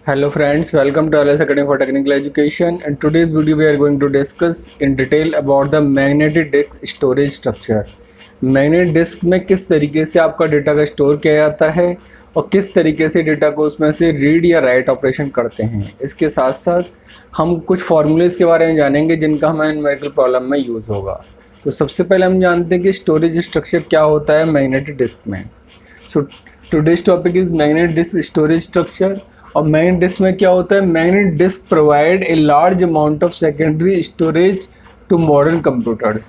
Hello friends, welcome to LS Academy for Technical Education. In today's video we are going to discuss in detail about the magnetic disk storage structure. Magnetic disk में किस तरीके से आपका data का store किया जाता है और किस तरीके से डेटा को उसमें से रीड या राइट ऑपरेशन करते हैं। इसके साथ साथ हम कुछ फॉर्मूलेज के बारे में जानेंगे जिनका हमें न्यूमेरिकल प्रॉब्लम में यूज़ होगा। तो सबसे पहले हम जानते हैं कि स्टोरेज स्ट्रक्चर क्या होता है मैग्नेटिक डिस्क में। So today's topic is magnetic disk storage structure. और मैग्नेटिक डिस्क में क्या होता है, magnetic disk provide a large amount of secondary storage to modern computers.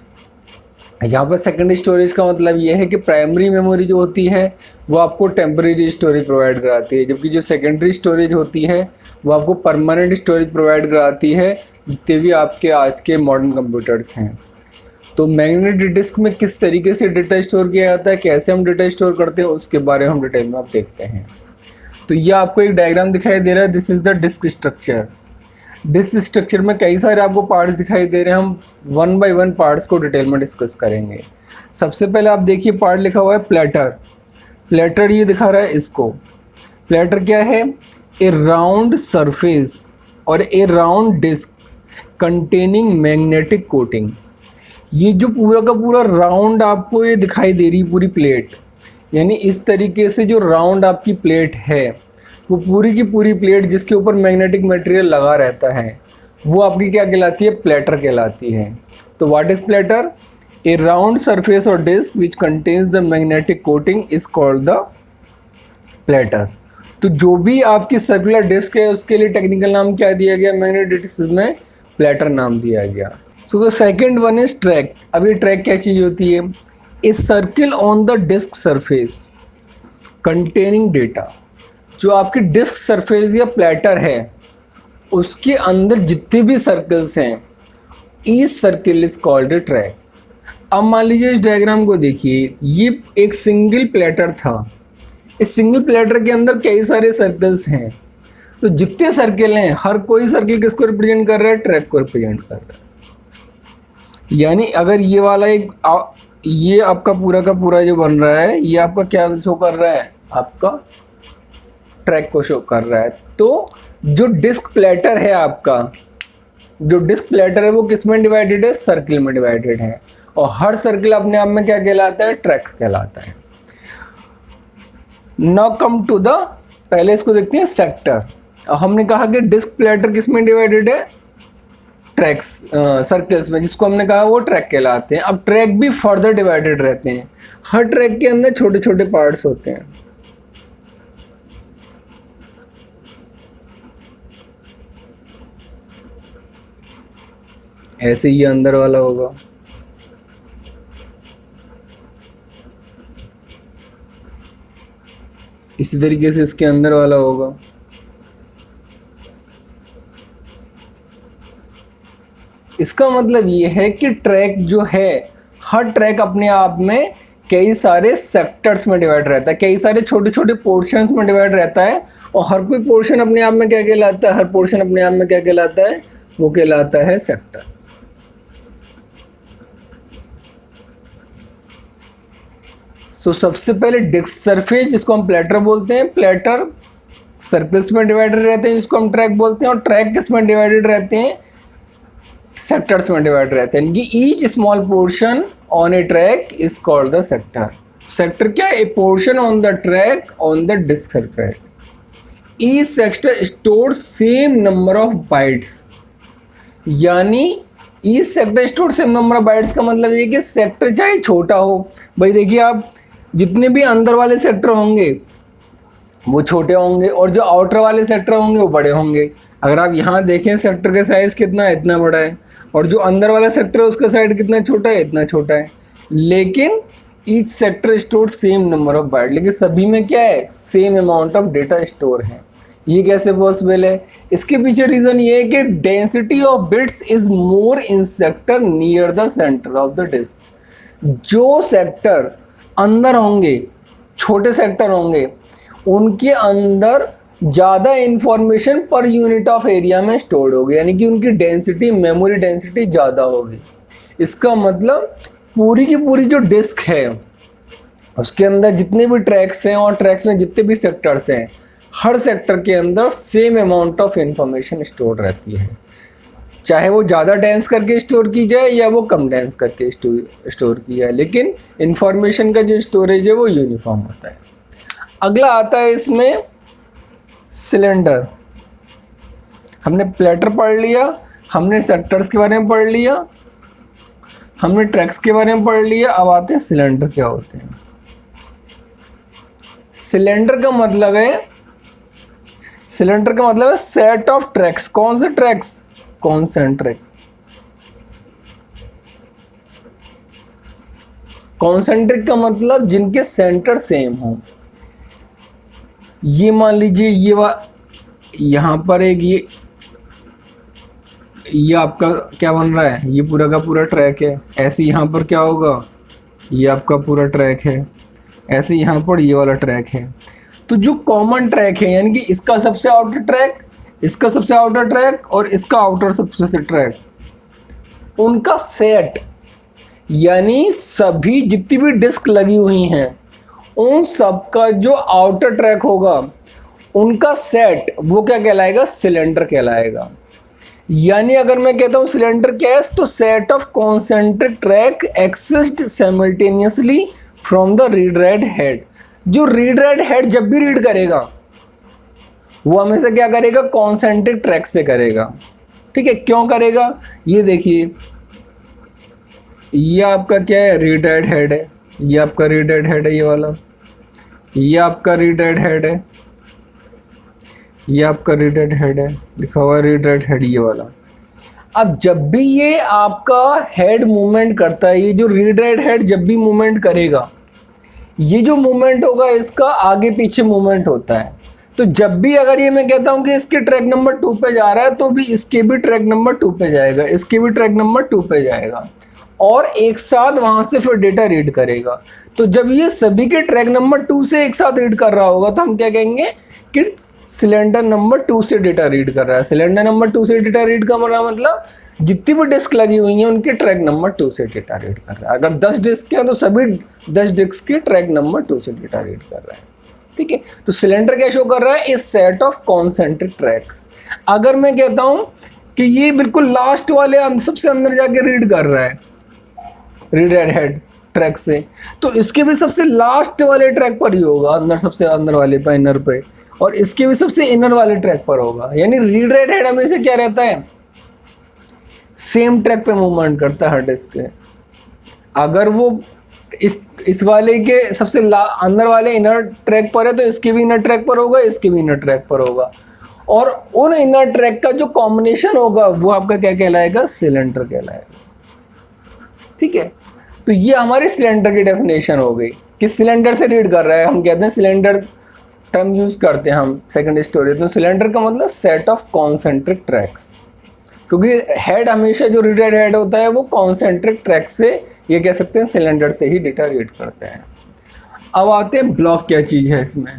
यहाँ पर सेकेंडरी स्टोरेज का मतलब ये है कि प्राइमरी मेमोरी जो होती है वो आपको टेम्परेरी स्टोरेज प्रोवाइड कराती है, जबकि जो सेकेंडरी स्टोरेज होती है वो आपको परमानेंट स्टोरेज प्रोवाइड कराती है, जितने भी आपके आज के मॉडर्न कंप्यूटर्स हैं। तो मैग्नेटिक डिस्क में किस तरीके से डेटा स्टोर किया जाता है, कैसे हम डेटा स्टोर करते हैं, उसके बारे में हम डिटेल में आप देखते हैं। तो ये आपको एक डायग्राम दिखाई दे रहा है, this is the disk structure. Disk structure में कई सारे आपको पार्ट्स दिखाई दे रहे हैं, हम वन बाय वन पार्ट्स को डिटेल में डिस्कस करेंगे। सबसे पहले आप देखिए पार्ट लिखा हुआ है प्लेटर। प्लेटर ये दिखा रहा है इसको। प्लेटर क्या है, ए राउंड सरफेस और a round disk containing magnetic coating. ये जो पूरा का पूरा राउंड आपको ये दिखाई दे रही पूरी प्लेट, यानी इस तरीके से जो राउंड आपकी प्लेट है वो पूरी की पूरी प्लेट जिसके ऊपर मैग्नेटिक मटेरियल लगा रहता है वो आपकी क्या कहलाती है, प्लेटर कहलाती है। तो what is platter, a round surface और disk which contains the magnetic coating is called the platter. तो जो भी आपकी सर्कुलर डिस्क है उसके लिए टेक्निकल नाम क्या दिया गया, मैग्नेटिक डिस्क में प्लेटर नाम दिया गया। So the second one is track. अब ये ट्रैक क्या चीज़ होती है, a circle on the disk surface containing data. जो आपकी डिस्क सरफेस या प्लेटर है उसके अंदर जितने भी सर्कल्स हैं, each circle is called a track. अब मान लीजिए इस डायग्राम को देखिए, ये एक सिंगल प्लेटर था। इस सिंगल प्लेटर के अंदर कई सारे सर्कल्स हैं, तो जितने सर्किल हैं हर कोई सर्किल किसको रिप्रेजेंट कर रहा है, ट्रैक को रिप्रेजेंट कर रहा है। यानी अगर ये वाला ये आपका पूरा का पूरा जो बन रहा है ये आपका क्या शो कर रहा है, आपका ट्रैक को शो कर रहा है। तो जो डिस्क प्लेटर है आपका, जो डिस्क प्लेटर है वो किस में डिवाइडेड है, सर्किल में डिवाइडेड है, और हर सर्किल अपने आप में क्या कहलाता है, ट्रैक कहलाता है। नाउ कम टू द, पहले इसको देखते हैं सेक्टर। हमने कहा कि डिस्क प्लेटर किस में डिवाइडेड है, ट्रैक्स सर्कल्स में, जिसको हमने कहा वो ट्रैक कहलाते हैं। अब ट्रैक भी फर्दर डिवाइडेड रहते हैं, हर ट्रैक के अंदर छोटे छोटे पार्ट्स होते हैं। ऐसे ये अंदर वाला होगा, इसी तरीके से इसके अंदर वाला होगा। इसका मतलब ये है कि ट्रैक जो है, हर ट्रैक अपने आप में कई सारे सेक्टर्स में डिवाइड रहता है, कई सारे छोटे छोटे पोर्शंस में डिवाइड रहता है, और हर कोई पोर्शन अपने आप में क्या कहलाता है, हर पोर्शन अपने आप में क्या कहलाता है, वो कहलाता है सेक्टर। सो सबसे पहले डिस्क सरफेस जिसको हम प्लेटर बोलते हैं, प्लेटर सर्कल्स में डिवाइडेड रहते हैं जिसको हम ट्रैक बोलते हैं, और ट्रैक किस में डिवाइडेड रहते हैं, सेक्टर्स में डिवाइड रहते हैं। इनकी each small portion on a track is called the sector. Sector क्या है, a portion on the track on the disk surface. Each sector store same number of bytes, यानी each sector store same number of bytes का मतलब ये कि sector चाहे छोटा हो, भाई देखिए आप जितने भी अंदर वाले सेक्टर होंगे वो छोटे होंगे और जो आउटर वाले सेक्टर होंगे वो बड़े होंगे। अगर आप यहाँ देखें सेक्टर का साइज़ कितना है, इतना बड़ा है, और जो अंदर वाला सेक्टर है उसका साइड कितना छोटा है, इतना छोटा है। लेकिन each sector store same number of bite, लेकिन सभी में क्या है, same amount of data store है। ये कैसे पॉसिबल है, इसके पीछे रीज़न ये है कि density of bits is more in sector near the centre of the disk. जो सेक्टर अंदर होंगे, छोटे सेक्टर होंगे, उनके अंदर ज़्यादा इंफॉर्मेशन पर यूनिट ऑफ एरिया में स्टोर्ड होगी, यानी कि उनकी डेंसिटी, मेमोरी डेंसिटी ज़्यादा होगी। इसका मतलब पूरी की पूरी जो डिस्क है उसके अंदर जितने भी ट्रैक्स हैं और ट्रैक्स में जितने भी सेक्टर्स हैं, हर सेक्टर के अंदर same amount of information store रहती है, चाहे वो ज़्यादा डेंस करके स्टोर की जाए या वो कम डेंस करके स्टोर की जाए, लेकिन इंफॉर्मेशन का जो स्टोरेज है वो यूनिफॉर्म होता है। अगला आता है इसमें सिलेंडर। हमने प्लेटर पढ़ लिया, हमने सेक्टर्स के बारे में पढ़ लिया, हमने ट्रैक्स के बारे में पढ़ लिया। अब आते हैं सिलेंडर क्या होते हैं। सिलेंडर का मतलब है सेट ऑफ ट्रैक्स। कौन से ट्रैक्स? कॉन्सेंट्रिक। कॉन्सेंट्रिक का मतलब जिनके सेंटर सेम हो। ये मान लीजिए यहाँ पर एक ये आपका क्या बन रहा है, ये पूरा का पूरा ट्रैक है। ऐसे यहाँ पर क्या होगा, ये आपका पूरा ट्रैक है। ऐसे यहाँ पर ये वाला ट्रैक है। तो जो कॉमन ट्रैक है, यानी कि इसका सबसे आउटर ट्रैक, इसका सबसे आउटर ट्रैक और इसका आउटर सबसे ट्रैक, उनका सेट, यानी सभी जितनी भी डिस्क लगी हुई हैं उन सब का जो आउटर ट्रैक होगा उनका सेट, वो क्या कहलाएगा? सिलेंडर कहलाएगा। यानी अगर मैं कहता हूँ सिलेंडर क्या है, तो set of concentric track exist simultaneously from the read write head. जो रीड राइट हेड जब भी रीड करेगा वो हमेशा क्या करेगा? कॉन्सेंट्रिक ट्रैक से करेगा। ठीक है, क्यों करेगा? ये देखिए, ये आपका क्या है? रीड राइट हेड है। ये आपका रीड राइट हेड है, ये वाला। ये आपका रीड राइट हेड है, ये आपका रीड राइट हेड है, लिखा हुआ रीड राइट हेड, ये वाला। अब जब भी ये आपका हेड मूवमेंट करता है, ये जो रीड राइट हेड जब भी मूवमेंट करेगा, ये जो मूवमेंट होगा इसका आगे पीछे मूवमेंट होता है। तो जब भी अगर ये मैं कहता हूँ कि इसके ट्रैक नंबर 2 पे जा रहा है, तो भी इसके भी ट्रैक नंबर 2 पे जाएगा, इसके भी ट्रैक नंबर 2 पे जाएगा, और एक साथ वहां से फिर डेटा रीड करेगा। तो जब ये सभी के ट्रैक नंबर 2 से एक साथ रीड कर रहा होगा तो हम क्या कहेंगे कि सिलेंडर नंबर 2 से डेटा रीड कर रहा है। सिलेंडर नंबर 2 से डेटा रीड का मतलब जितनी भी डिस्क लगी हुई हैं उनके ट्रैक नंबर 2 से डेटा रीड कर रहा है। अगर 10 डिस्क हैं तो सभी 10 डिस्क के ट्रैक नंबर 2 से डेटा रीड कर रहा है। ठीक है, तो सिलेंडर क्या शो कर रहा है? इस सेट ऑफ कॉन्सेंट्रिक ट्रैक्स। अगर मैं कहता हूं कि ये बिल्कुल लास्ट वाले सबसे अंदर जाके रीड कर रहा है रीड राइट हेड ट्रैक से, तो इसके भी सबसे लास्ट वाले ट्रैक पर ही होगा, अंदर सबसे अंदर वाले पे, इनर पे, और इसके भी सबसे इनर वाले ट्रैक पर होगा। यानी रीड राइट हेड हमेशा क्या रहता है? सेम ट्रैक पे मूवमेंट करता है हर डिस्क के। अगर वो इस वाले के सबसे अंदर वाले इनर ट्रैक पर है तो इसके भी इनर ट्रैक पर होगा, इसके भी इनर ट्रैक पर होगा, और उन इनर ट्रैक का जो कॉम्बिनेशन होगा वो आपका क्या कहलाएगा? सिलेंडर कहलाएगा। ठीक है, तो ये हमारी सिलेंडर की डेफिनेशन हो गई कि सिलेंडर से रीड कर रहा है। हम कहते हैं सिलेंडर टर्म यूज करते हैं हम सेकंड स्टोरेज। तो सिलेंडर का मतलब सेट ऑफ कॉन्सेंट्रिक ट्रैक्स, क्योंकि हेड हमेशा जो रीड राइट हेड होता है वो कॉन्सेंट्रिक ट्रैक से, ये कह सकते हैं सिलेंडर से ही डेटा रीड करते हैं। अब आते हैं ब्लॉक क्या चीज़ है इसमें।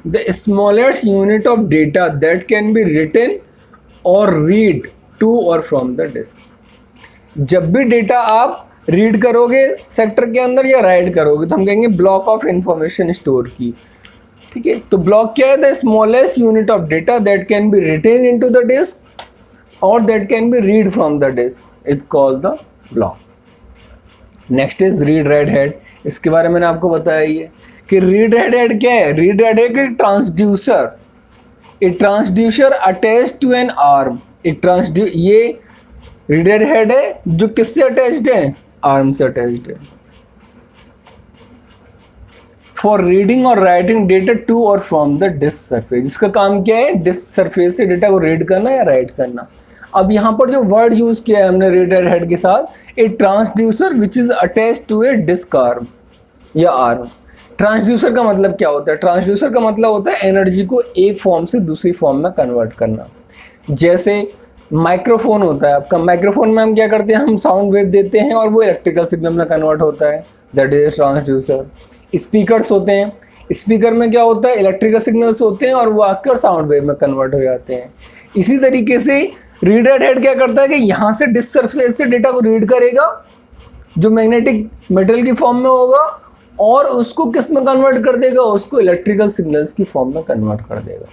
The smallest unit of data that can be written और रीड टू और फ्रॉम द डिस्क। जब भी डेटा आप रीड करोगे सेक्टर के अंदर या राइट करोगे तो हम कहेंगे ब्लॉक ऑफ इंफॉर्मेशन स्टोर की। ठीक है, तो ब्लॉक क्या है? The smallest unit of data that can be written into the disk और that can be read from the disk is called the block. Next is read write head. इसके बारे में मैंने आपको बताया ये कि रीड राइट हेड क्या है? रीड राइट हेड एक transducer, a transducer attached to an arm. ये रीड राइट हेड है जो किससे अटैच्ड है? आर्म से अटैच्ड है। फॉर रीडिंग और राइटिंग डेटा टू और फ्रॉम द डिस्क सरफेस। जिसका काम क्या है? डिस्क सरफेस से डेटा को रीड करना या राइट करना। अब यहाँ पर जो वर्ड यूज किया है हमने रीड राइट हेड के साथ, a transducer which is attached to a disk arm या आर्म। ट्रांसड्यूसर का मतलब क्या होता है? ट्रांसड्यूसर का मतलब होता है एनर्जी को एक फॉर्म से दूसरी फॉर्म में कन्वर्ट करना। जैसे माइक्रोफोन होता है आपका, माइक्रोफोन में हम क्या करते हैं? हम साउंड वेव देते हैं और वो इलेक्ट्रिकल सिग्नल में कन्वर्ट होता है, दैट इज ट्रांसड्यूसर। स्पीकर्स होते हैं, स्पीकर में क्या होता है? इलेक्ट्रिकल सिग्नल्स होते हैं और वो आकर साउंड वेव में कन्वर्ट हो जाते हैं। इसी तरीके से रीड राइट हेड क्या करता है कि यहाँ से डिस्क सरफेस से डेटा को रीड करेगा जो मैग्नेटिक मेटल की फॉर्म में होगा, और उसको किस में कन्वर्ट कर देगा, उसको इलेक्ट्रिकल सिग्नल्स की फॉर्म में कन्वर्ट कर देगा।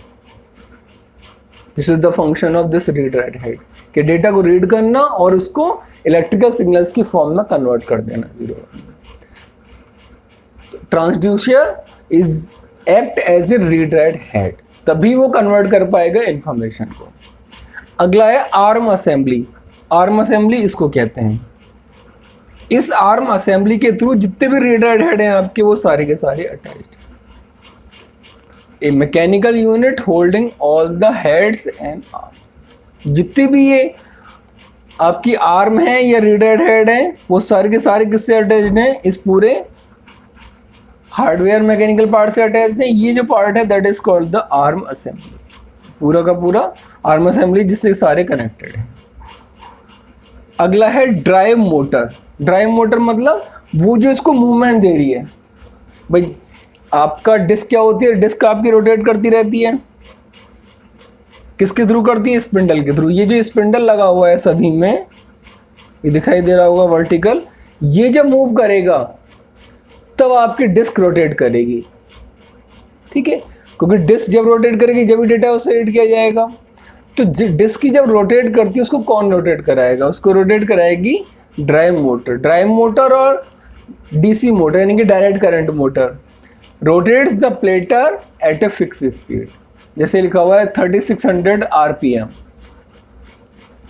This is the function of this read write head, कि डेटा को रीड करना और उसको इलेक्ट्रिकल सिग्नल्स की फॉर्म में कन्वर्ट कर देना। Transducer is act as a read write head, तभी वो कन्वर्ट कर पाएगा इंफॉर्मेशन को। अगला है आर्म असेंबली। आर्म असेंबली इसको कहते हैं। इस आर्म असेंबली के थ्रू जितने भी रीड राइट हेड हैं आपके, वो सारे के सारे attached. A mechanical unit holding all the heads and arm. जितने भी ये आपकी आर्म है या रीड राइट हेड है, वो सारे के सारे किससे अटैच्ड हैं, इस पूरे हार्डवेयर मैकेनिकल पार्ट से अटैच्ड है। ये जो पार्ट है that is called the arm assembly. पूरा का पूरा आर्म असेंबली जिससे सारे कनेक्टेड है। अगला है ड्राइव मोटर। ड्राइव मोटर मतलब वो जो इसको मूवमेंट दे रही है। भाई आपका डिस्क क्या होती है, डिस्क आपकी रोटेट करती रहती है, किसके थ्रू करती है, स्पिंडल के थ्रू। ये जो स्पिंडल लगा हुआ है सभी में, ये दिखाई दे रहा होगा वर्टिकल, ये जब मूव करेगा तब आपकी डिस्क रोटेट करेगी। ठीक है, क्योंकि डिस्क जब रोटेट करेगी जब भी डेटा उससे रीड किया जाएगा। तो डिस्क की जब रोटेट करती है उसको कौन रोटेट कराएगा, उसको रोटेट कराएगी ड्राइव मोटर। ड्राइव मोटर और डीसी मोटर यानी कि direct current motor rotates the platter at a fix speed. जैसे लिखा हुआ है 3600 आरपीएम।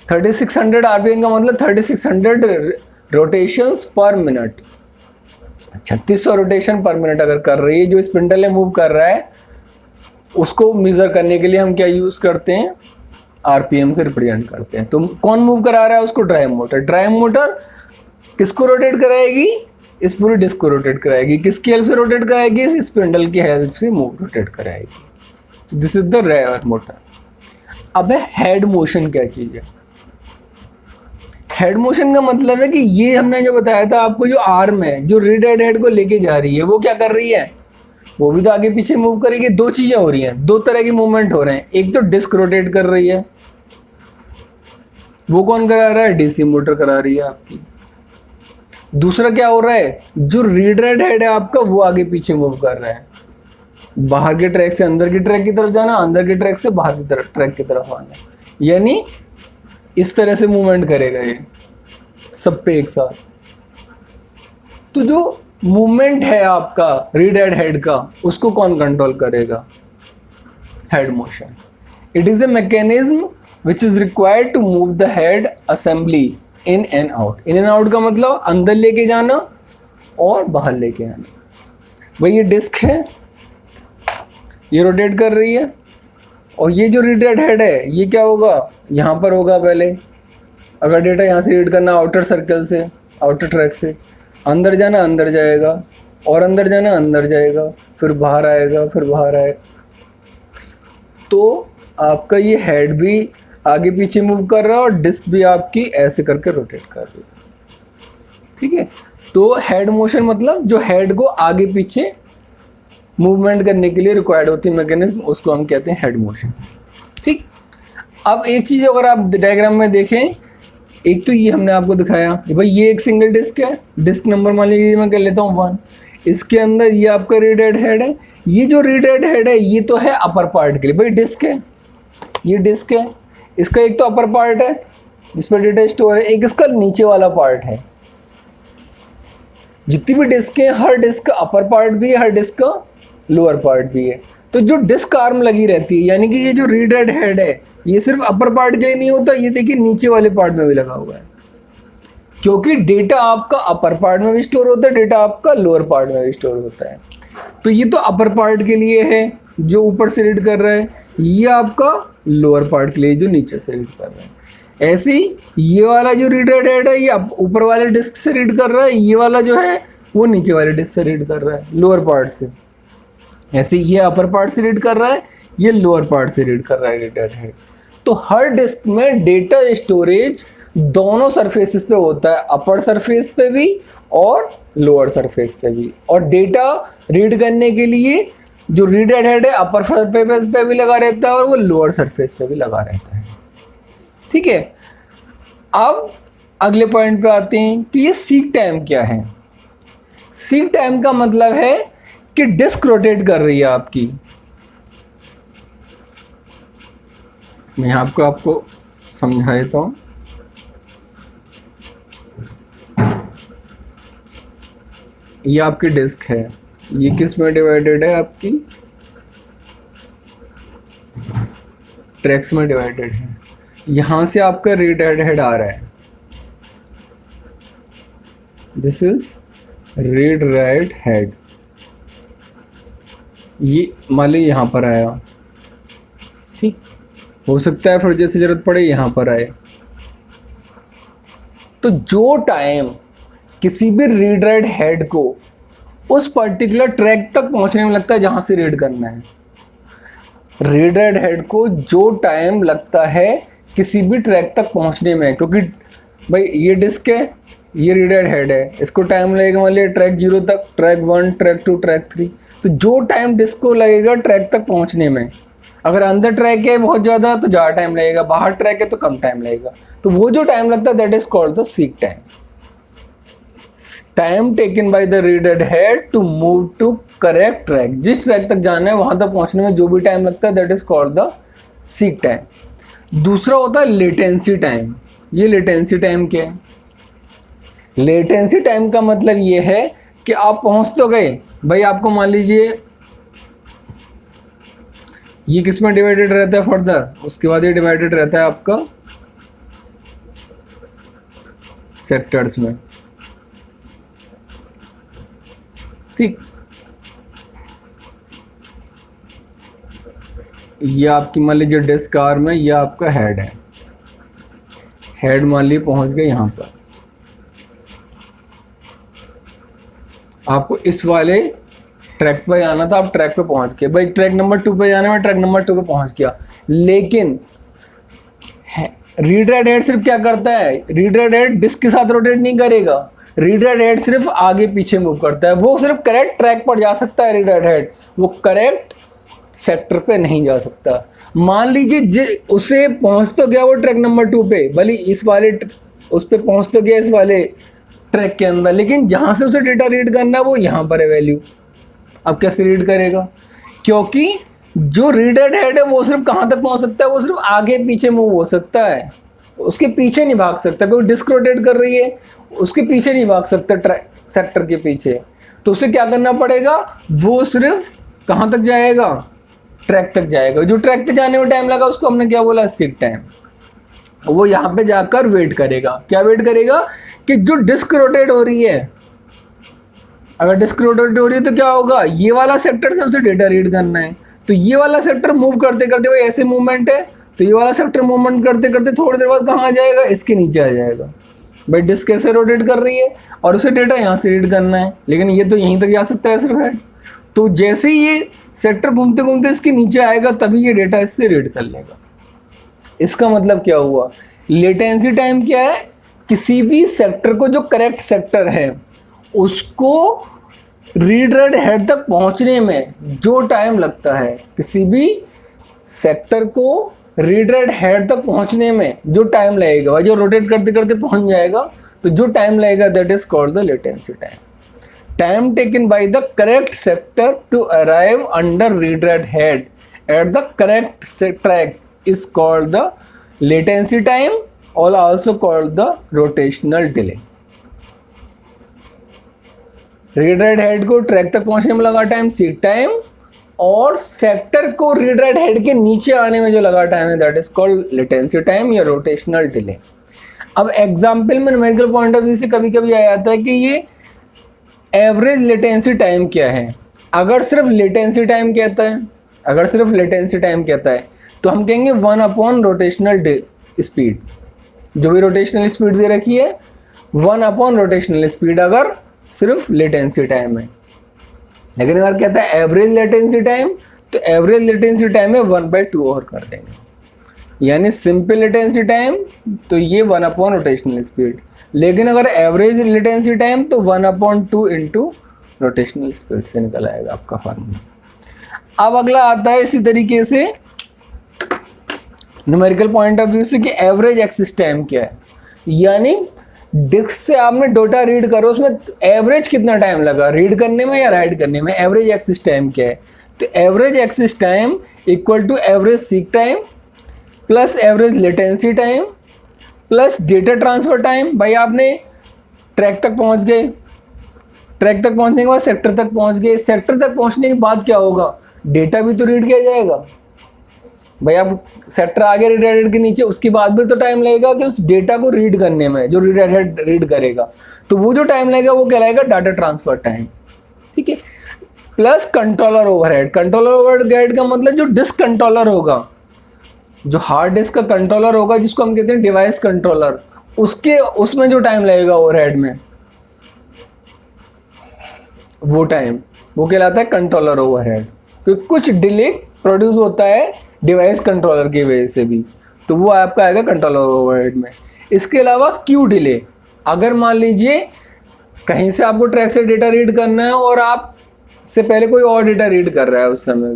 3600 आरपीएम का मतलब 3600 रोटेशंस पर मिनट। 3600 रोटेशन पर मिनट अगर कर रही है, जो स्पिंडल में मूव कर रहा है, उसको मेजर करने के लिए हम क्या यूज करते हैं, आरपीएम से रिप्रेजेंट करते हैं। तो कौन मूव करा रहा है उसको, ड्राइव मोटर। ड्राइव मोटर किसको रोटेट कराएगी, इस पूरी डिस्क को रोटेट कराएगी। किसकी हेल्प से रोटेट कराएगी, इस स्पिंडल की हेल्प से मूव रोटेट कराएगी। This is the drive motor. अब है हेड मोशन। क्या चीज है हेड मोशन का मतलब है कि ये हमने जो बताया था आपको, जो आर्म है जो रीड राइट हेड को लेके जा रही है, वो क्या कर रही है, वो भी तो आगे पीछे मूव करेगी। दो चीजें हो रही हैं, दो तरह की मूवमेंट हो रहे हैं। एक तो डिस्क रोटेट कर रही है, वो कौन करा रहा है, डीसी मोटर करा रही है आपकी। दूसरा क्या हो रहा है, जो रीड राइट हेड है आपका, वो आगे पीछे मूव कर रहा है। बाहर के ट्रैक से अंदर की ट्रैक की तरफ जाना, अंदर के ट्रैक से बाहर की तरफ ट्रैक की तरफ आना, यानी इस तरह से मूवमेंट करेगा ये सब पे एक साथ। तो जो मूवमेंट है आपका रीड राइट हेड का, उसको कौन कंट्रोल करेगा, head motion. It is a mechanism which is required to move the head assembly in and out. In and out का मतलब अंदर लेके जाना और बाहर लेके आना। भाई ये डिस्क है, ये रोटेट कर रही है, और ये जो रीड राइट हेड है ये क्या होगा, यहाँ पर होगा पहले। अगर डेटा यहाँ से रीड करना आउटर सर्कल से, आउटर ट्रैक से, अंदर जाना अंदर जाएगा, और अंदर जाना अंदर जाएगा, फिर बाहर आएगा, फिर बाहर आएगा। तो आपका ये हेड भी आगे पीछे मूव कर रहा है और डिस्क भी आपकी ऐसे करके रोटेट कर रही है। ठीक है, तो हेड मोशन मतलब जो हेड को आगे पीछे मूवमेंट करने के लिए रिक्वायर्ड होती है मैकेनिज्म, उसको हम कहते हैं हेड मोशन। ठीक, अब एक चीज़ अगर आप डायग्राम में देखें, एक तो ये हमने आपको दिखाया कि भाई ये एक सिंगल डिस्क है, डिस्क नंबर मान लीजिए मैं कर लेता हूँ 1। इसके अंदर ये आपका रीड राइट हेड है। ये जो रीड राइट हेड है ये तो है अपर पार्ट के लिए, भाई डिस्क है, ये डिस्क है। इसका एक तो अपर पार्ट है जिस पर डेटा स्टोर है, एक इसका नीचे वाला पार्ट है। जितनी भी डिस्क है, हर डिस्क का अपर पार्ट भी है, हर डिस्क का लोअर पार्ट भी है। तो जो डिस्क आर्म लगी रहती है, यानी कि ये जो रीड राइट हेड है, ये सिर्फ अपर पार्ट के लिए नहीं होता, ये देखिए नीचे वाले पार्ट में भी लगा हुआ है। क्योंकि डेटा आपका अपर पार्ट में भी स्टोर होता है, डेटा आपका लोअर पार्ट में भी स्टोर होता है। तो ये तो अपर पार्ट के लिए है जो ऊपर से रीड कर रहा है, ये आपका लोअर पार्ट के लिए जो नीचे से रीड कर रहा है। ऐसे ही ये वाला जो रीड राइट हेड है ये ऊपर वाले डिस्क से रीड कर रहा है, ये वाला जो है वो नीचे वाले डिस्क से रीड कर रहा है, लोअर पार्ट से। ऐसे ये अपर पार्ट से रीड कर रहा है, ये लोअर पार्ट से रीड कर रहा है रीड राइट हेड। तो हर डिस्क में डेटा स्टोरेज दोनों सरफेसेस पे होता है, अपर सरफेस पे भी और लोअर सरफेस पे भी। और डेटा रीड करने के लिए जो रीड राइट हेड है अपर सरफेस पे भी लगा रहता है और वो लोअर सरफेस पे भी लगा रहता है। ठीक है, अब अगले पॉइंट पे आते हैं कि ये सीक टाइम क्या है। सीक टाइम का मतलब है कि डिस्क रोटेट कर रही है आपकी। मैं आपको समझा देता हूं। ये आपकी डिस्क है, ये किस में डिवाइडेड है, आपकी ट्रैक्स में डिवाइडेड है। यहां से आपका रीड हेड आ रहा है, this is read write head. ये मान ली यहां पर आया, ठीक, हो सकता है फिर जैसे जरूरत पड़े यहां पर आए। तो जो टाइम किसी भी रीड राइट हेड को उस पर्टिकुलर ट्रैक तक पहुंचने में लगता है जहां से रीड करना है, रीड राइट हेड को जो टाइम लगता है किसी भी ट्रैक तक पहुंचने में, क्योंकि भाई ये डिस्क है, ये रीड राइट हेड है, इसको टाइम लगेगा मान लिया ट्रैक 0 तक, ट्रैक 1, ट्रैक 2, ट्रैक 3। तो जो टाइम डिस्क को लगेगा ट्रैक तक पहुंचने में, अगर अंदर ट्रैक है बहुत ज़्यादा तो ज़्यादा टाइम लगेगा, बाहर ट्रैक है तो कम टाइम लगेगा। तो वो जो टाइम लगता है that is called the seek time. Time taken by the reader head to move to correct track, जिस ट्रैक तक जाना है वहां तक पहुंचने में जो भी टाइम लगता है that is called the seek time. दूसरा होता है लेटेंसी टाइम। ये लेटेंसी टाइम क्या है? लेटेंसी टाइम का मतलब ये है कि आप पहुंच तो गए भाई, आपको मान लीजिए ये किस में डिवाइडेड रहता है फर्दर, उसके बाद ये डिवाइडेड रहता है आपका सेक्टर्स में, ठीक। ये आपकी मान लीजिए डिस्क आर्म में, ये आपका हेड है, हेड मान लीजिए पहुंच गए यहां पर। आपको इस वाले ट्रैक पे जाना था, आप ट्रैक पे पहुंच गए भाई, ट्रैक नंबर 2 पे जाने में ट्रैक नंबर 2 पे पहुंच गया। लेकिन रीड राइट हेड सिर्फ क्या करता है, रीड राइट हेड डिस्क के साथ रोटेट नहीं करेगा, रीड राइट हेड सिर्फ आगे पीछे मूव करता है। वो सिर्फ करेक्ट ट्रैक पर जा सकता है रीड राइट हेड, वो करेक्ट सेक्टर पे नहीं जा सकता। मान लीजिए उसे पहुंच तो गया वो ट्रैक नंबर 2 पे, भले इस वाले उस पे पहुंच तो गया इस वाले ट्रैक के अंदर, लेकिन जहां से उसे डेटा रीड करना है वो यहां पर है वैल्यू। अब कैसे रीड करेगा? क्योंकि जो रीडर हेड है वो सिर्फ कहां तक पहुंच सकता है, वो सिर्फ आगे पीछे मूव हो सकता है, उसके पीछे नहीं भाग सकता। कोई डिस्क रोटेट कर रही है उसके पीछे नहीं भाग सकता, सेक्टर के पीछे। तो उसे क्या करना पड़ेगा, वो सिर्फ कहां तक जाएगा, ट्रैक तक जाएगा। जो ट्रैक तक जाने में टाइम लगा उसको हमने क्या बोला, सीक टाइम। वो यहां पे जाकर वेट करेगा। क्या वेट करेगा कि जो डिस्क रोटेट हो रही है, अगर डिस्क रोटेट हो रही है तो क्या होगा, ये वाला सेक्टर से उसे डेटा रीड करना है, तो ये वाला सेक्टर मूव करते करते, वो ऐसे मूवमेंट है तो ये वाला सेक्टर मूवमेंट करते करते थोड़ी देर बाद कहाँ आ जाएगा, इसके नीचे आ जाएगा। भाई डिस्क कैसे रोटेट कर रही है और उसे डेटा यहाँ से रीड करना है, लेकिन ये तो यहीं तक जा सकता है सिर्फ हेड। तो जैसे ही ये सेक्टर घूमते घूमते इसके नीचे आएगा तभी ये डेटा इससे रीड कर लेगा। इसका मतलब क्या हुआ, लेटेंसी टाइम क्या है, किसी भी सेक्टर को, जो करेक्ट सेक्टर है उसको रीड राइट हेड तक पहुंचने में जो टाइम लगता है, किसी भी सेक्टर को रीड राइट हेड तक पहुंचने में जो टाइम लगेगा, जो रोटेट करते करते पहुंच जाएगा, तो जो टाइम लगेगा that is called the latency time. Time taken by the correct sector to arrive under read write head at the correct track is called the latency time और also called the rotational delay. Read write head को track तक पहुंचने में लगा time seek time, और sector को read write head के नीचे आने में जो लगा टाइम है that is called latency time या रोटेशनल डिले। अब एग्जांपल में न्यूमेरिकल पॉइंट ऑफ व्यू से कभी कभी आ जाता है कि ये एवरेज लेटेंसी टाइम क्या है। अगर सिर्फ लेटेंसी टाइम कहता है, अगर सिर्फ लेटेंसी टाइम कहता है तो हम कहेंगे 1 रोटेशनल स्पीड, जो भी रोटेशनल स्पीड दे रखी है 1 रोटेशनल स्पीड, अगर सिर्फ लेटेंसी टाइम है। लेकिन अगर कहता है एवरेज लेटेंसी टाइम, तो एवरेज लेटेंसी टाइम है 1/2 और कर देंगे, यानी सिंपल लेटेंसी टाइम तो ये 1 रोटेशनल स्पीड। लेकिन अगर एवरेज लेटेंसी टाइम तो 1/2 इंटू रोटेशनल स्पीड से निकल आएगा आपका फार्मूला। अब अगला आता है इसी तरीके से न्यूमेरिकल पॉइंट ऑफ व्यू से कि एवरेज एक्सिस टाइम क्या है, यानी डिस्क से आपने डेटा रीड करो, उसमें एवरेज कितना टाइम लगा रीड करने में या राइट करने में, एवरेज एक्सेस टाइम क्या है? तो average access time equal to average seek time plus average latency time plus data transfer time. भाई आपने ट्रैक तक पहुंच गए, ट्रैक तक पहुंचने के बाद सेक्टर तक पहुंच गए, सेक्टर तक पहुंचने के बाद क्या होगा? डेटा भी तो रीड किया जाएगा। भाई आप सेक्टर आगे रीड हेड के नीचे, उसके बाद भी तो टाइम लगेगा कि उस डेटा को रीड करने में, जो रीड हेड रीड करेगा, तो वो जो टाइम लगेगा वो कहलाएगा डाटा ट्रांसफर टाइम। ठीक है, plus controller overhead. Controller overhead का मतलब जो डिस्क कंट्रोलर होगा, जो हार्ड डिस्क का कंट्रोलर होगा, जिसको हम कहते हैं डिवाइस कंट्रोलर, उसके उसमें जो टाइम लगेगा ओवरहेड में, वो टाइम वो कहलाता है कंट्रोलर ओवरहेड। क्योंकि कुछ डिले प्रोड्यूस होता है डिवाइस कंट्रोलर की वजह से भी, तो वो आपका आएगा कंट्रोलर ओवरहेड में। इसके अलावा क्यू डिले, अगर मान लीजिए कहीं से आपको ट्रैक से डेटा रीड करना है और आप से पहले कोई और डेटा रीड कर रहा है उस समय,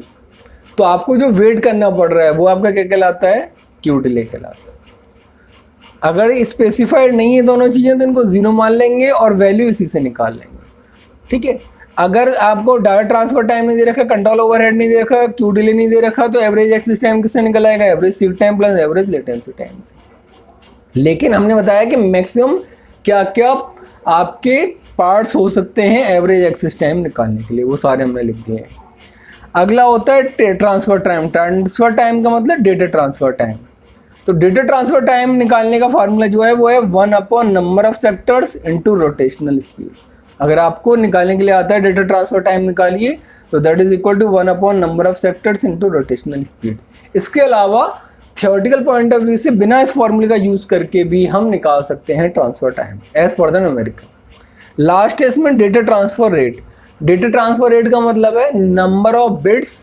तो आपको जो वेट करना पड़ रहा है वो आपका क्या कहलाता है? क्यू डिले कहलाता है। अगर स्पेसिफाइड नहीं है दोनों चीज़ें, तो इनको जीरो मान लेंगे और वैल्यू इसी से निकाल लेंगे। ठीक है, अगर आपको डाटा ट्रांसफर टाइम नहीं दे रखा, कंट्रोल ओवरहेड नहीं दे रखा, क्यू डिले नहीं दे रखा, तो एवरेज एक्सेस टाइम किससे निकल आएगा? Average seek time plus average latency time से। लेकिन हमने बताया कि मैक्सिमम क्या क्या आपके पार्ट्स हो सकते हैं एवरेज एक्सेस टाइम निकालने के लिए, वो सारे हमने लिख दिए हैं। अगला होता है ट्रांसफर टाइम। ट्रांसफर टाइम का मतलब डेटा ट्रांसफर टाइम। तो डेटा ट्रांसफर टाइम निकालने का फार्मूला जो है वो है 1 number of sectors into rotational speed. अगर आपको निकालने के लिए आता है डेटा ट्रांसफर टाइम निकालिए, तो that is equal to 1 number of sectors into rotational speed. इसके अलावा थियोरेटिकल पॉइंट ऑफ व्यू से बिना इस फॉर्मूले का यूज करके भी हम निकाल सकते हैं transfer time as per the numerical. Last है इसमें data transfer rate. Data transfer rate का मतलब है नंबर ऑफ बिट्स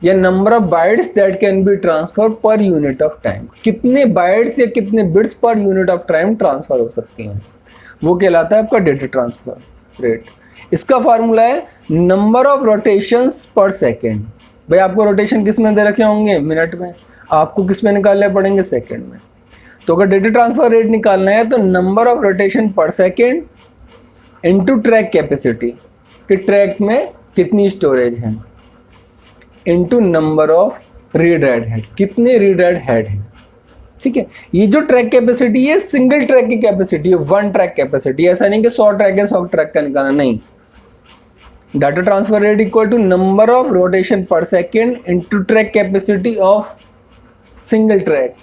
या number of bytes that can be transfer per unit of time. कितने बाइट्स या कितने बिट्स पर यूनिट ऑफ टाइम ट्रांसफर हो सकती हैं, वो कहलाता है आपका डेटा ट्रांसफर रेट। इसका फार्मूला है नंबर ऑफ रोटेशंस पर सेकेंड। भाई आपको रोटेशन किस में दे रखे होंगे? मिनट में। आपको किस में निकालने पड़ेंगे? सेकेंड में। तो अगर डेटा ट्रांसफर रेट निकालना है तो number of rotation per second into track capacity, कि ट्रैक में कितनी स्टोरेज है, into number of read write head, कितने रीड राइट हेड है। ठीक है, ये जो ट्रैक कैपेसिटी है सिंगल ट्रैक की कैपेसिटी है, वन ट्रैक कैपेसिटी। ऐसा नहीं कि 100 ट्रैक है 100 ट्रैक का निकालना, नहीं। Data transfer rate equal to number of rotation per second into track capacity of single track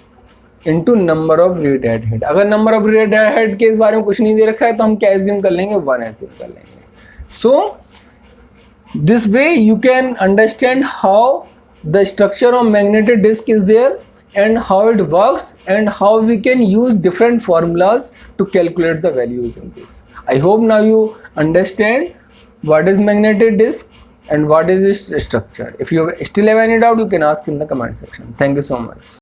into number of read write head. अगर number of read write head के इस बारे में कुछ नहीं दे रखा है तो हम क्या एज्यूम कर लेंगे? 1 एज्यूम कर लेंगे। So this way you can understand how the structure of magnetic disk is there and how it works and how we can use different formulas to calculate the values in this. I hope now you understand what is magnetic disk and what is its structure. If you still have any doubt, you can ask in the comment section. Thank you so much.